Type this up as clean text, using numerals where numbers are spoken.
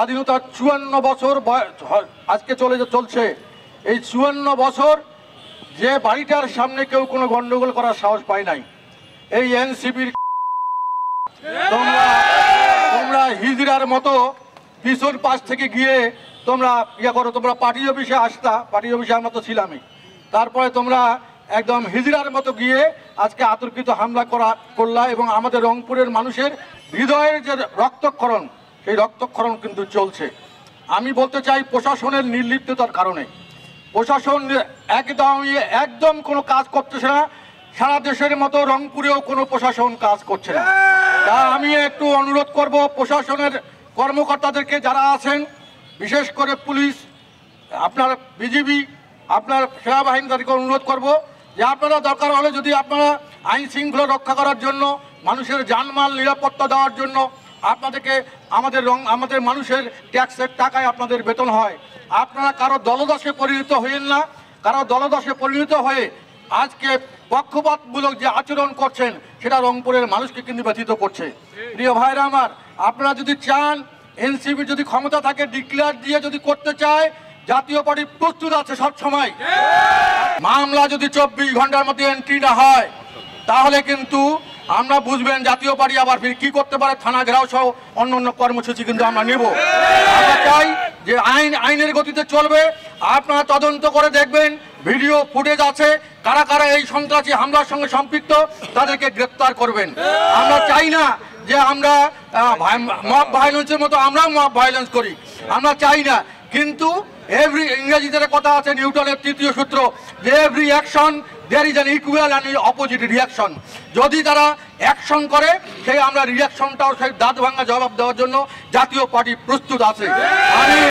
স্বাধীনতার ৫৪ বছর আজকে চলছে। এই ৫৪ বছর যে বাড়িটার সামনে কেউ কোনো গন্ডগোল করার সাহস পায় নাই। এই এনসিপির তোমরা হিজড়ার মতো পিছন পাশ থেকে গিয়ে তোমরা করো, তোমরা পার্টি অফিসে আসতা, পার্টি অফিসে আমরা তো ছিলামই, তারপরে তোমরা একদম হিজড়ার মতো গিয়ে আজকে আতর্কিত হামলা করলা এবং আমাদের রংপুরের মানুষের হৃদয়ের যে রক্তক্ষরণ, সেই রক্তক্ষরণ কিন্তু চলছে। আমি বলতে চাই প্রশাসনের নির্লিপ্ততার কারণে প্রশাসন একদম কোনো কাজ করতেছে না। সারা দেশের মতো রংপুরেও কোনো প্রশাসন কাজ করছে না। তা আমি একটু অনুরোধ করব প্রশাসনের কর্মকর্তাদেরকে যারা আছেন, বিশেষ করে পুলিশ, আপনার বিজিবি, আপনার সেনাবাহিনী, তাদেরকে অনুরোধ করব যে আপনারা দরকার হলে যদি আপনারা আইন শৃঙ্খলা রক্ষা করার জন্য, মানুষের জানমাল নিরাপত্তা দেওয়ার জন্য আপনাদেরকে আমাদের মানুষের ট্যাক্সের টাকায় আপনাদের বেতন হয়, আপনারা কারো দলদাসে পরিণত হইেন না। কারো দলদাসে পরিণত হয়ে আজকে পক্ষপাতমূলক যে আচরণ করছেন সেটা রংপুরের মানুষকে কিন্তু ব্যথিত করছে। প্রিয় ভাইরা আমার, আপনারা যদি চান এনসিপি যদি ক্ষমতা থাকে ডিক্লেয়ার দিয়ে যদি করতে চায়, জাতীয় পার্টি প্রস্তুত আছে সব সময়। মামলা যদি ২৪ ঘন্টার মধ্যে এন্ট্রি না হয় তাহলে কিন্তু আমরা বুঝবেন জাতীয় পার্টি আবার ফির কি করতে পারে, থানা ঘেরাও সহ অন্য কর্মসূচি কিন্তু আমরা নেব। আমরা চাই যে আইনের গতিতে চলবে। আপনারা তদন্ত করে দেখবেন, ভিডিও ফুটেজ আছে, কারা কারা এই সন্ত্রাসী হামলার সঙ্গে সম্পৃক্ত তাদেরকে গ্রেপ্তার করবেন। আমরা চাই না যে আমরা মব ভায়োলেন্সের মতো আমরাও মব ভায়োলেন্স করি, আমরা চাই না। কিন্তু ইংরেজিতে কথা আছে নিউটনের ৩য় সূত্র, যে every action there is an equal and opposite reaction. যদি তারা অ্যাকশন করে সেই আমরা রিয়াকশনটাও সেই দাঁত ভাঙা জবাব দেওয়ার জন্য জাতীয় পার্টি প্রস্তুত আছে।